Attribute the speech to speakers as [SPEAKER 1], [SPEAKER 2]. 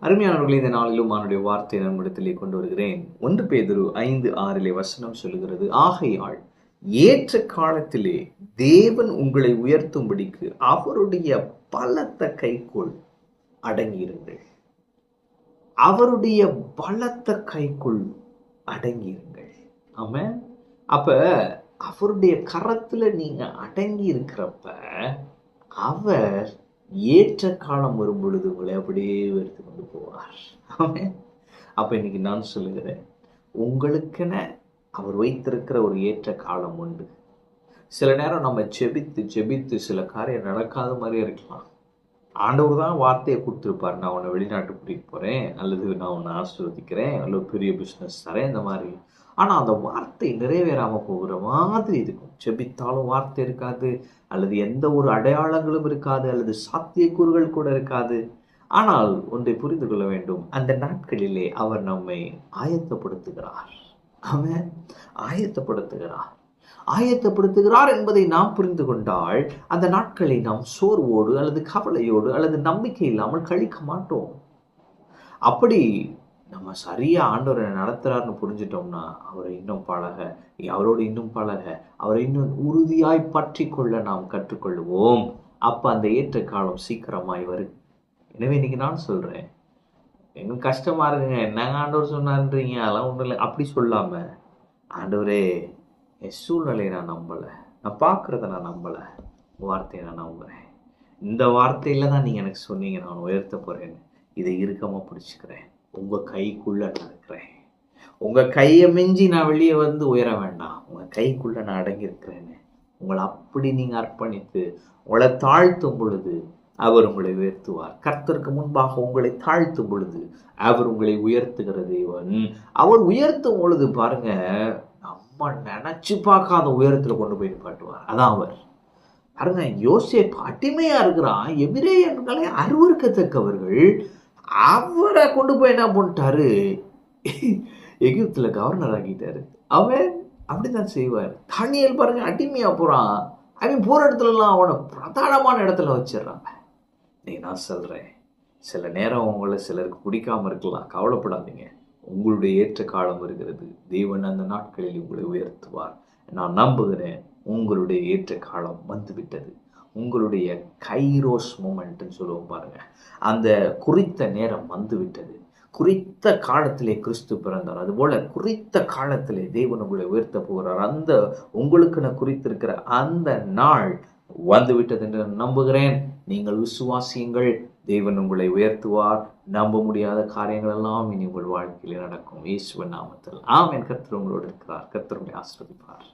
[SPEAKER 1] அருமையானவர்களே, இந்த நாளிலும் அவனுடைய வார்த்தையை நம்மிடத்திலே கொண்டு வருகிறேன். 1 பேதுரு 5:6 வசனம் சொல்லுகிறது, ஆகையால் ஏற்ற காலத்திலே தேவன் உங்களை உயர்த்தும்படிக்கு அவருடைய பலத்த கைக்குள் அடங்கியிருங்கள். அவருடைய பலத்த கைக்குள் அடங்கியிருங்கள். ஆமென். அப்ப அவருடைய கரத்துல நீங்க அடங்கி இருக்கிறப்ப அவர் ஏற்ற காலம் வரும் பொழுது உங்களை அப்படியே எடுத்து கொண்டு போவார். ஆமென். அப்ப இன்னைக்கு நான் சொல்லுகிறேன், உங்களுக்கென அவர் வைத்திருக்கிற ஒரு ஏற்ற காலம் உண்டு. சில நேரம் நம்ம ஜெபித்து சில காரியம் நடக்காத மாதிரி இருக்கலாம். ஆண்டவர் தான் வார்த்தையை கொடுத்துருப்பார், நான் உன்னை வெளிநாட்டுக்கு கூட்டிகிட்டு போகிறேன், அல்லது நான் உன்னை ஆசீர்வதிக்கிறேன், அல்லது பெரிய பிஸ்னஸ் தரேன், இந்த மாதிரி. ஆனால் அந்த வார்த்தை நிறைவேறாமல் போகிற மாதிரி இருக்கும். ஜெபித்தாலும் வார்த்தை இருக்காது, அல்லது எந்த ஒரு அடையாளங்களும் இருக்காது, அல்லது சாத்தியக்கூறுகள் கூட இருக்காது. ஆனால் ஒன்றை புரிந்து கொள்ள வேண்டும், அந்த நாட்களிலே அவர் நம்மை ஆயத்தப்படுத்துகிறார். அவன் ஆயத்தப்படுத்துகிறார் என்பதை நாம் புரிந்து கொண்டால் அந்த நாட்களை நாம் சோர்வோடு அல்லது கவலையோடு அல்லது நம்பிக்கை இல்லாமல் கழிக்க மாட்டோம். அப்படி நம்ம சரியா ஆண்டவரை நடத்துறாருன்னு புரிஞ்சிட்டோம்னா அவரோடு இன்னும் பழக, அவரை இன்னும் உறுதியாய் பற்றி கொள்ள நாம் கற்றுக்கொள்வோம். அப்ப அந்த ஏற்ற காலம் சீக்கிரமாய் வரும். எனவே இன்னைக்கு நான் சொல்றேன், எங்களுக்கு கஷ்டமா இருக்குங்க, என்னங்க ஆண்டவர் சொன்னான்றீங்க, அதெல்லாம் ஒன்றும் இல்லை அப்படி சொல்லாம, ஆண்டவரே என் சூழ்நிலையை நான் நம்பலை, நான் பார்க்குறத நான் நம்பலை, வார்த்தையை நான் நம்புகிறேன். இந்த வார்த்தையில் தான் நீங்கள் எனக்கு சொன்னீங்க நான் உயர்த்த போகிறேன்னு, இதை இறுக்கமாக பிடிச்சிக்கிறேன். உங்கள் கைக்குள்ளே நான் இருக்கிறேன். உங்கள் கையை மிஞ்சி நான் வெளியே வந்து உயர வேண்டாம், உங்கள் கைக்குள்ளே நான் அடங்கியிருக்கிறேன்னு உங்களை அப்படி நீங்கள் அர்ப்பணித்து உங்களை தாழ்த்தும் பொழுது அவர் உங்களை உயர்த்துவார். கர்த்தருக்கு முன்பாக உங்களை தாழ்த்தும் பொழுது அவர் உங்களை உயர்த்துகிற தேவன். அவர் உயர்த்தும் பொழுது பாருங்க, நம்ம நினைச்சு பார்க்காத உயரத்துல கொண்டு போய் காட்டுவார். அதான் அவர். பாருங்க, யோசேப்பு அடிமையா இருக்கிறான், எபிரேயர்களை அருவருக்கத்தக்கவர்கள், அவரை கொண்டு போய் என்ன பண்ணிட்டாரு, எகிப்துல கவர்னர் ஆக்கிட்டாரு. அவன் அப்படிதான் செய்வார். தானியேல் பாருங்க, அடிமையா போறான், அவன் போற இடத்துல எல்லாம் அவனை பிரதானமான இடத்துல வச்சிடறாங்க. நான் சொல்றேன், சில நேரம் உங்களை சிலருக்கு பிடிக்காம இருக்கலாம், கவலைப்படாதீங்க. உங்களுடைய ஏற்ற காலம் வருகிறது. தேவன் அந்த நாட்களில் உங்களை உயர்த்துவார். நான் நம்புகிறேன், உங்களுடைய ஏற்ற காலம் வந்துவிட்டது. உங்களுடைய கைரோஸ் மூமெண்ட்னு சொல்லுவோம் பாருங்க, அந்த குறித்த நேரம் வந்துவிட்டது. குறித்த காலத்திலே கிறிஸ்து பிறந்தார். அதுபோல குறித்த காலத்திலே தேவன் உங்களை உயர்த்த போகிறார். அந்த உங்களுக்குன்னு குறித்திருக்கிற அந்த நாள் வந்துவிட்டது என்று நம்புகிறேன். நீங்கள் விசுவாசியுங்கள், தேவன் உங்களை உயர்த்துவார். நம்ப முடியாத காரியங்கள் எல்லாம் இனி உங்கள் வாழ்க்கையில் நடக்கும். இயேசுவின் நாமத்தில் ஆமென். கர்த்தர் உங்களோடு இருக்கிறார். கர்த்தர் உங்களை ஆசீர்வதிப்பார்.